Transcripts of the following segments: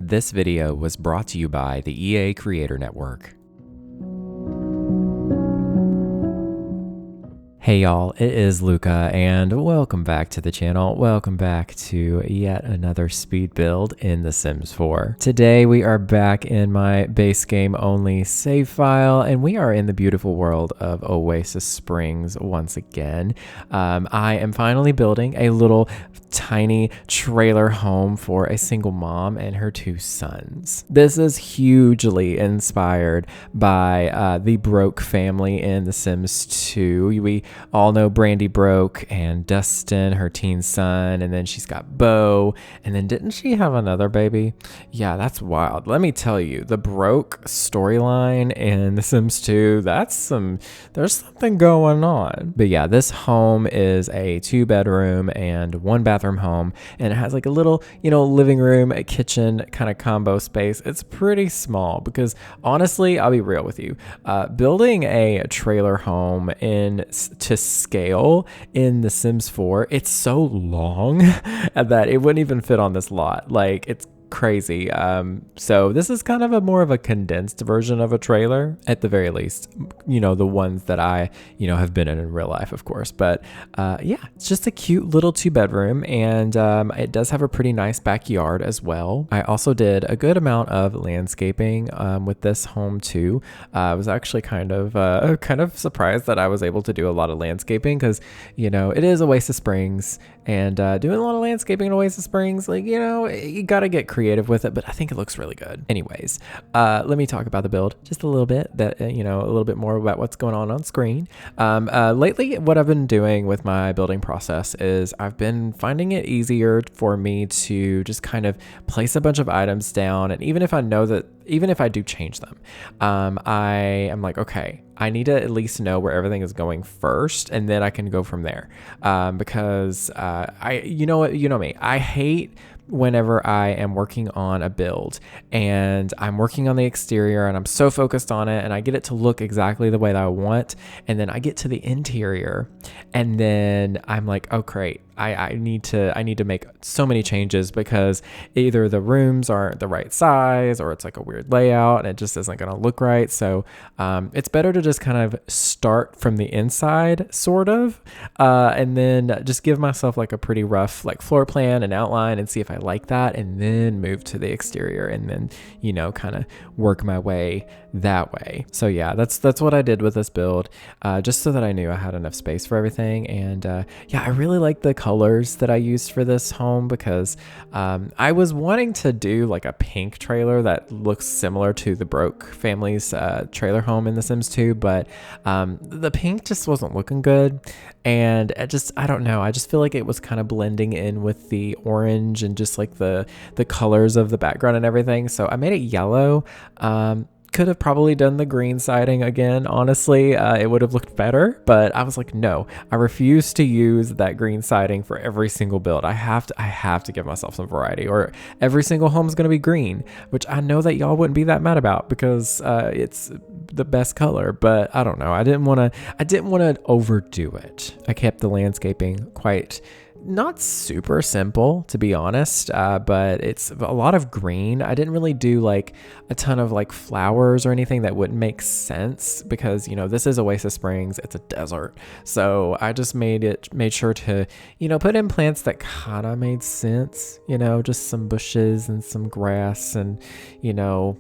This video was brought to you by the EA Creator Network. Hey y'all, it is Lucca and welcome back to the channel. Welcome back to yet another speed build in The Sims 4. Today we are back in my base game only save file and we are in the beautiful world of Oasis Springs once again. I am finally building a little tiny trailer home for a single mom and her two sons. This is hugely inspired by the Broke family in The Sims 2. We all know Brandy Broke and Dustin, her teen son, and then she's got Bo, and then didn't she have another baby? Yeah, that's wild. Let me tell you, the Broke storyline in The Sims 2, there's something going on. But yeah, this home is a 2-bedroom and 1-bathroom home, and it has like a little, living room, a kitchen kind of combo space. It's pretty small because honestly, I'll be real with you, building a trailer home to scale in The Sims 4, it's so long that it wouldn't even fit on this lot. Like, it's crazy. So this is kind of more of a condensed version of a trailer at the very least, the ones that I have been in real life, of course. But yeah, it's just a cute little 2-bedroom, and it does have a pretty nice backyard as well. I also did a good amount of landscaping with this home too. I was actually kind of surprised that I was able to do a lot of landscaping because it is Oasis Springs, and doing a lot of landscaping in Oasis Springs, like you gotta get creative with it, but I think it looks really good. Anyways, let me talk about the build just a little bit, a little bit more about what's going on screen. Lately, what I've been doing with my building process is I've been finding it easier for me to just kind of place a bunch of items down, and even if I do change them, I am like, okay, I need to at least know where everything is going first, and then I can go from there. Because you know me, I hate whenever I am working on a build and I'm working on the exterior and I'm so focused on it and I get it to look exactly the way that I want, and then I get to the interior and then I'm like, oh great, I need to make so many changes because either the rooms aren't the right size or it's like a weird layout and it just isn't going to look right. So it's better to just kind of start from the inside sort of, and then just give myself like a pretty rough like floor plan and outline and see if I like that, and then move to the exterior and then kind of work my way that way. So yeah, that's what I did with this build, just so that I knew I had enough space for everything. And yeah, I really like the colors that I used for this home because I was wanting to do like a pink trailer that looks similar to the Broke family's trailer home in The Sims 2, but the pink just wasn't looking good, and I don't know, I just feel like it was kind of blending in with the orange and just like the colors of the background and everything. So I made it yellow. Could have probably done the green siding again, honestly. It would have looked better, but I was like, no, I refuse to use that green siding for every single build. I have to give myself some variety, or every single home is going to be green, which I know that y'all wouldn't be that mad about because it's the best color. But I don't know, I didn't want to overdo it. I kept the landscaping quite not super simple, to be honest, but it's a lot of green. I didn't really do like a ton of like flowers or anything that wouldn't make sense because this is Oasis Springs, it's a desert. So I just made sure to put in plants that kind of made sense, just some bushes and some grass, and you'll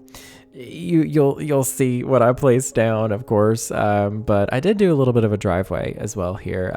see what I placed down, of course, but I did do a little bit of a driveway as well here.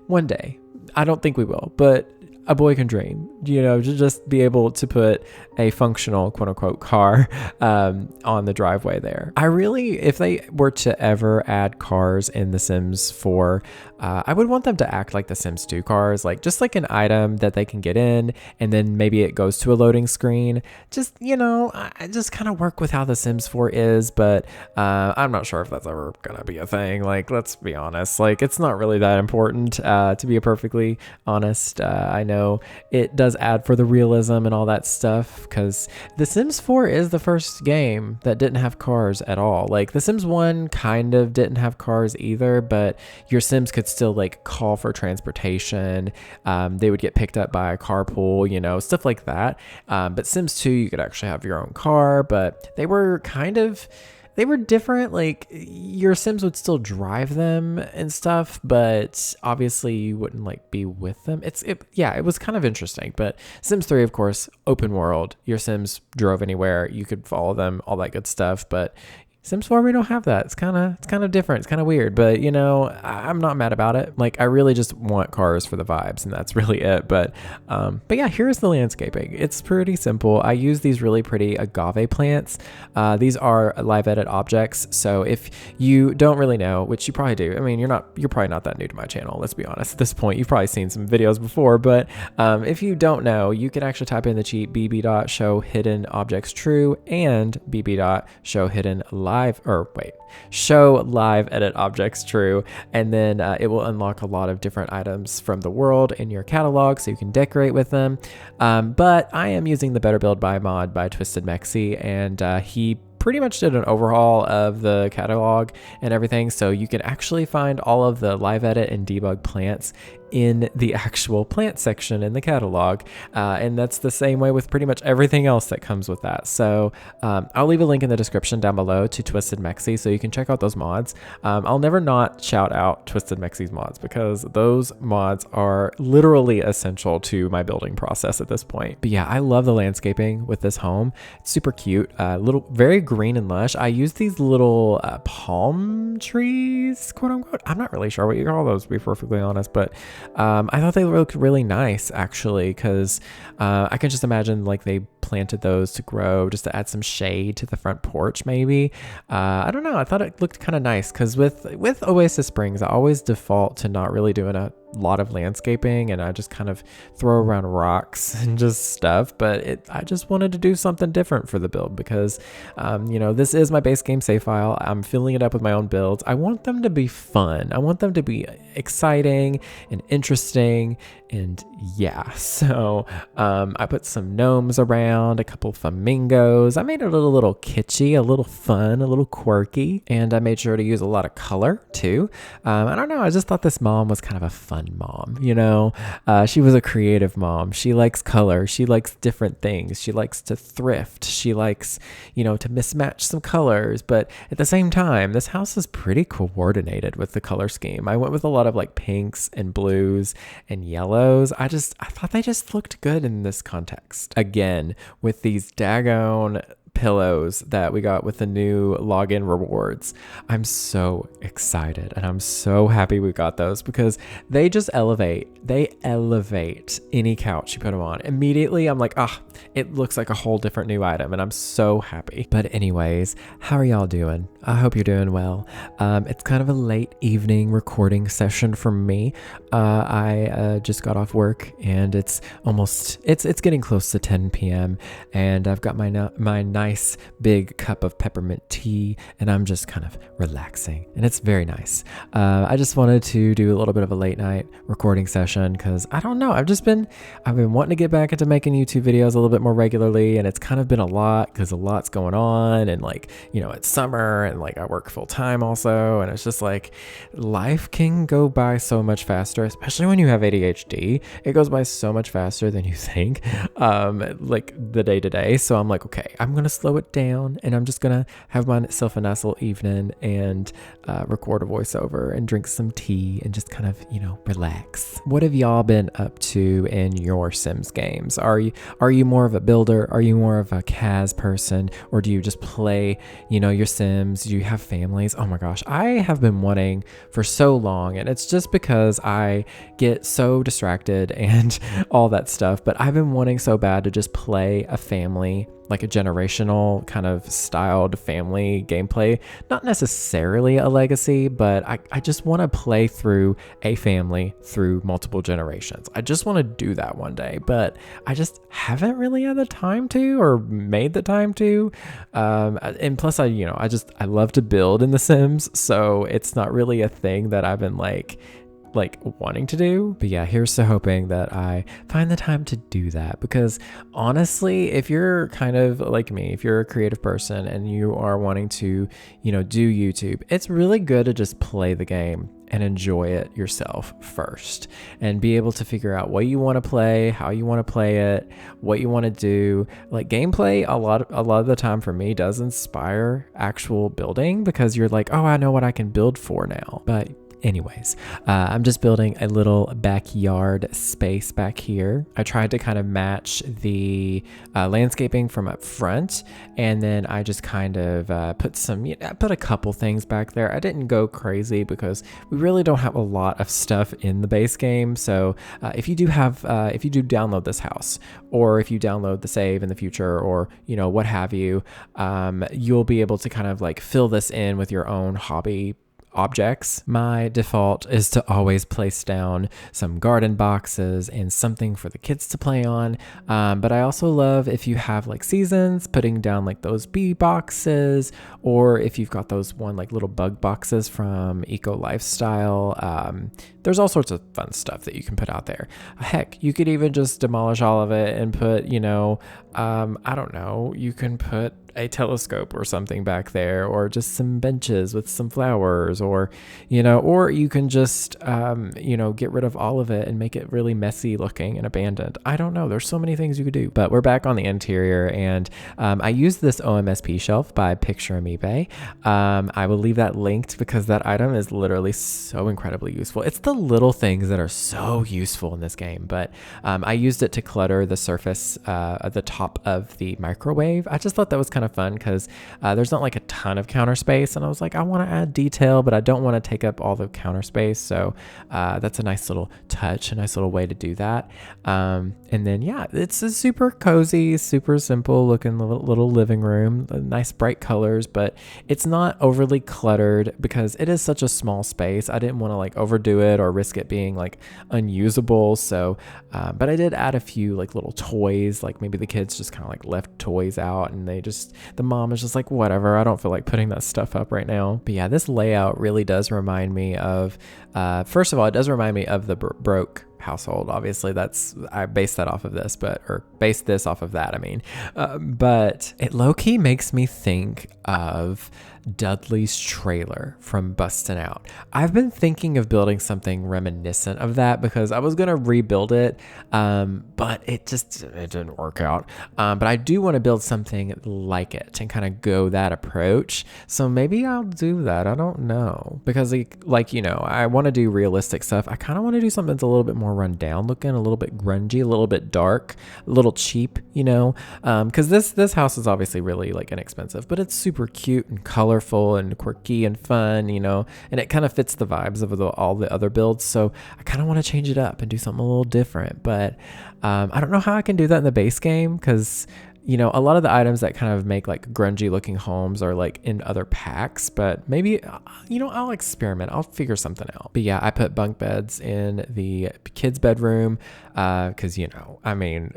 One day, I don't think we will, but a boy can dream, to just be able to put a functional quote unquote car on the driveway there. If they were to ever add cars in The Sims 4, I would want them to act like The Sims 2 cars, like just like an item that they can get in and then maybe it goes to a loading screen. Just, I just kind of work with how The Sims 4 is, but I'm not sure if that's ever gonna be a thing. Like, let's be honest, like it's not really that important, to be perfectly honest. I know it does add for the realism and all that stuff because The Sims 4 is the first game that didn't have cars at all. Like The Sims 1 kind of didn't have cars either, but your Sims could still like call for transportation. They would get picked up by a carpool, you know, stuff like that. But Sims 2, you could actually have your own car, but they were different. Like your Sims would still drive them and stuff, but obviously you wouldn't like be with them. It was kind of interesting. But Sims 3, of course, open world. Your Sims drove anywhere, you could follow them, all that good stuff. But Sims 4, we don't have that. It's kind of different. It's kind of weird, but you know, I'm not mad about it. Like I really just want cars for the vibes, and that's really it. But yeah, here's the landscaping. It's pretty simple. I use these really pretty agave plants. These are live edit objects. So if you don't really know, which you probably do, I mean, you're probably not that new to my channel. Let's be honest. At this point, you've probably seen some videos before, but if you don't know, you can actually type in the cheat bb.show hidden objects true and bb.show hidden show live edit objects true, and then it will unlock a lot of different items from the world in your catalog so you can decorate with them. But I am using the Better Build by mod by Twisted Mexi, and he pretty much did an overhaul of the catalog and everything, so you can actually find all of the live edit and debug plants in the actual plant section in the catalog, and that's the same way with pretty much everything else that comes with that. So I'll leave a link in the description down below to Twisted Mexi so you can check out those mods. I'll never not shout out Twisted Mexi's mods because those mods are literally essential to my building process at this point. But yeah, I love the landscaping with this home. It's super cute, little, very green and lush. I use these little palm trees, quote unquote. I'm not really sure what you call those, to be perfectly honest, but I thought they looked really nice actually, because I can just imagine like they planted those to grow just to add some shade to the front porch maybe. I don't know, I thought it looked kind of nice because with Oasis Springs I always default to not really doing a lot of landscaping, and I just kind of throw around rocks and just stuff, but I just wanted to do something different for the build because you know, this is my base game save file. I'm filling it up with my own builds. I want them to be fun. I want them to be exciting and interesting, and yeah, so I put some gnomes around, a couple flamingos. I made it a little kitschy, a little fun, a little quirky, and I made sure to use a lot of color too. I don't know, I just thought this mom was kind of a fun mom, you know. She was a creative mom. She likes color, she likes different things, she likes to thrift, she likes, you know, to mismatch some colors, but at the same time this house is pretty coordinated with the color scheme. I went with a lot of like pinks and blues and yellows. I thought they just looked good in this context. Again, with these daggone pillows that we got with the new login rewards, I'm so excited and I'm so happy we got those because they just elevate any couch you put them on. Immediately I'm like, it looks like a whole different new item, and I'm so happy. But anyways, how are y'all doing? I hope you're doing well. It's kind of a late evening recording session for me. I just got off work and it's getting close to 10 p.m. and I've got my nice big cup of peppermint tea, and I'm just kind of relaxing, and it's very nice. I just wanted to do a little bit of a late night recording session because I don't know, I've been wanting to get back into making YouTube videos a little bit more regularly, and it's kind of been a lot because a lot's going on, and like, you know, it's summer and like I work full time also, and it's just like life can go by so much faster, especially when you have ADHD. It goes by so much faster than you think, like the day to day. So I'm like, okay, I'm gonna slow it down, and I'm just gonna have myself a nice little evening and record a voiceover and drink some tea and just kind of, you know, relax. What have y'all been up to in your Sims games? Are you more of a builder? Are you more of a Kaz person? Or do you just play, you know, your Sims? Do you have families? Oh my gosh, I have been wanting for so long, and it's just because I get so distracted and all that stuff, but I've been wanting so bad to just play a family, like a generational kind of styled family gameplay. Not necessarily a legacy, but I just want to play through a family through multiple generations. I just want to do that one day, but I just haven't really had the time to, or made the time to. And plus I love to build in The Sims, so it's not really a thing that I've been like wanting to do. But yeah, here's to hoping that I find the time to do that, because honestly, if you're kind of like me, if you're a creative person and you are wanting to, you know, do YouTube, it's really good to just play the game and enjoy it yourself first, and be able to figure out what you want to play, how you want to play it, what you want to do. Like gameplay, a lot of the time for me does inspire actual building, because you're like, oh, I know what I can build for now. But anyways, I'm just building a little backyard space back here. I tried to kind of match the landscaping from up front, and then I just kind of put a couple things back there. I didn't go crazy because we really don't have a lot of stuff in the base game. So if you do download this house, or if you download the save in the future, or what have you, you'll be able to kind of like fill this in with your own hobby objects. My default is to always place down some garden boxes and something for the kids to play on. But I also love, if you have like seasons, putting down like those bee boxes, or if you've got those like little bug boxes from Eco Lifestyle. There's all sorts of fun stuff that you can put out there. Heck, you could even just demolish all of it and put, I don't know, you can put a telescope or something back there, or just some benches with some flowers, or you can just get rid of all of it and make it really messy looking and abandoned. I don't know, there's so many things you could do. But we're back on the interior, and I used this OMSP shelf by Picture eBay. I will leave that linked because that item is literally so incredibly useful. It's the little things that are so useful in this game. But I used it to clutter the surface at the top of the microwave. I just thought that was kind of fun, because there's not like a ton of counter space, and I was like, I want to add detail, but I don't want to take up all the counter space. So that's a nice little touch, a nice little way to do that. And then it's a super cozy, super simple looking little living room, nice bright colors, but it's not overly cluttered because it is such a small space. I didn't want to like overdo it or risk it being like unusable. So but I did add a few like little toys, like maybe the kids just kind of like left toys out, and the mom is just like, whatever, I don't feel like putting that stuff up right now. But yeah, this layout really does remind me of, first of all, it does remind me of the Broke household. Obviously I based that off of this, based this off of that, I mean. But it low-key makes me think of Dudley's trailer from Bustin' Out. I've been thinking of building something reminiscent of that, because I was going to rebuild it, but it didn't work out. But I do want to build something like it and kind of go that approach. So maybe I'll do that. I don't know, because I want to do realistic stuff. I kind of want to do something that's a little bit more run down looking, a little bit grungy, a little bit dark, a little cheap, because this house is obviously really like inexpensive, but it's super cute and colorful and quirky and fun, and it kind of fits the vibes of all the other builds. So I kind of want to change it up and do something a little different, but I don't know how I can do that in the base game, because a lot of the items that kind of make like grungy looking homes are like in other packs, but maybe, I'll experiment. I'll figure something out. But yeah, I put bunk beds in the kids' bedroom, because, I mean,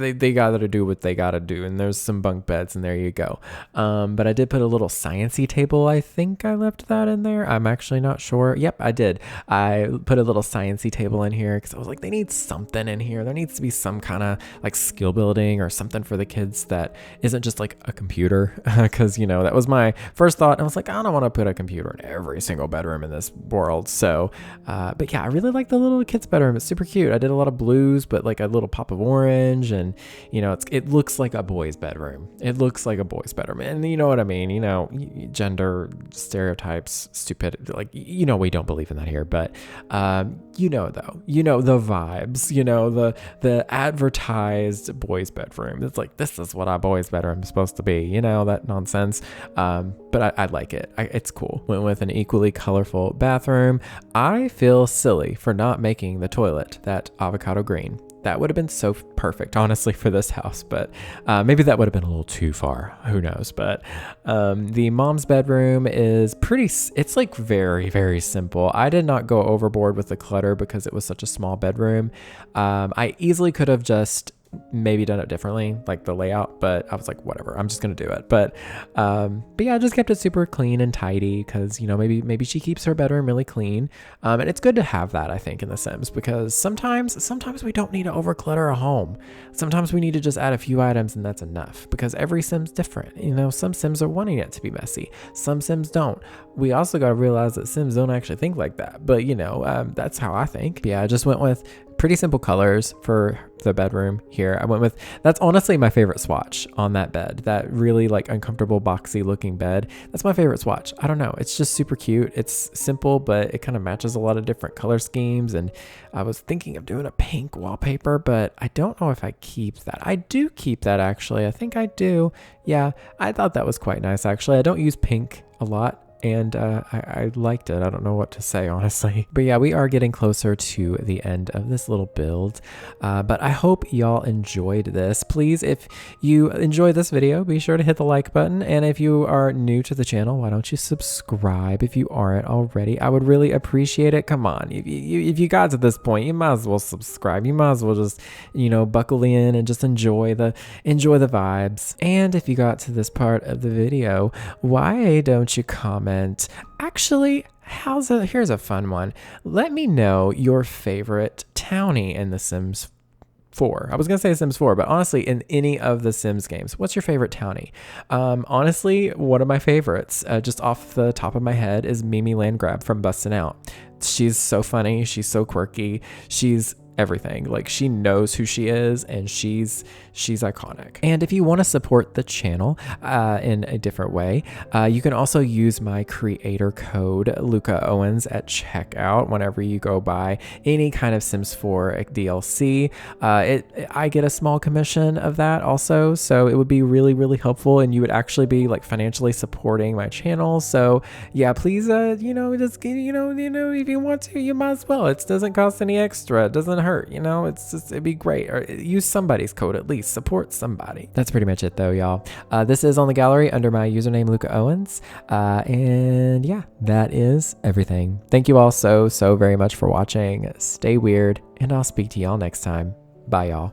they gotta do what they gotta do, and there's some bunk beds, and there you go. But I did put a little sciencey table. I think I left that in there. I'm actually not sure. Yep, I did. I put a little sciencey table in here because I was like, they need something in here. There needs to be some kind of like skill building or something for the kids that isn't just like a computer, because that was my first thought, and I was like, I don't want to put a computer in every single bedroom in this world. So but yeah, I really like the little kids bedroom. It's super cute. I did a lot of blues, but like a little pop of orange, and it looks like a boy's bedroom. It looks like a boy's bedroom, and you know what I mean, gender stereotypes, stupid, like we don't believe in that here, but though the vibes, the advertised boy's bedroom. It's like, this is what a boy's bedroom is supposed to be, that nonsense. But I like it. It's cool. Went with an equally colorful bathroom. I feel silly for not making the toilet that avocado green. That would have been so perfect, honestly, for this house, but maybe that would have been a little too far. Who knows? But the mom's bedroom is it's like very, very simple. I did not go overboard with the clutter because it was such a small bedroom. I easily could have just maybe done it differently, like the layout, but I was like, whatever, I'm just gonna do it. But yeah, I just kept it super clean and tidy because, you know, maybe she keeps her bedroom really clean. And it's good to have that, I think, in The Sims, because sometimes we don't need to overclutter a home. Sometimes we need to just add a few items and that's enough, because every Sim's different. You know, some Sims are wanting it to be messy, some Sims don't. We also got to realize that Sims don't actually think like that, but you know, that's how I think. But yeah, I just went with pretty simple colors for the bedroom here. I went with, that's honestly my favorite swatch on that bed, that really like uncomfortable boxy looking bed. That's my favorite swatch. I don't know, it's just super cute. It's simple, but it kind of matches a lot of different color schemes. And I was thinking of doing a pink wallpaper, but I don't know if I keep that. I do keep that, actually. I think I do. Yeah, I thought that was quite nice, actually. I don't use pink a lot, and I liked it. I don't know what to say, honestly. But yeah, we are getting closer to the end of this little build. But I hope y'all enjoyed this. Please, if you enjoyed this video, be sure to hit the like button. And if you are new to the channel, why don't you subscribe if you aren't already? I would really appreciate it. Come on, if you got to this point, you might as well subscribe. You might as well just, you know, buckle in and just enjoy the vibes. And if you got to this part of the video, why don't you comment? Actually, here's a fun one. Let me know your favorite townie in The Sims 4. I was gonna say Sims 4, but honestly, in any of the Sims games, what's your favorite townie? Honestly, one of my favorites, just off the top of my head, is Mimi Landgrab from Bustin' Out. She's so funny. She's so quirky. She's everything. Like, she knows who she is, and she's iconic. And if you want to support the channel in a different way, you can also use my creator code Lucca Owens at checkout whenever you go buy any kind of Sims 4 DLC. I get a small commission of that also, so it would be really, really helpful, and you would actually be like financially supporting my channel. So yeah, please, you know, just, you know, if you want to, you might as well. It doesn't cost any extra. It doesn't hurt, you know. It's just, it'd be great. Or use somebody's code, at least support somebody. That's pretty much it though, y'all. This is on the gallery under my username Lucca Owens, and yeah, that is everything. Thank you all so very much for watching. Stay weird, and I'll speak to y'all next time. Bye, y'all.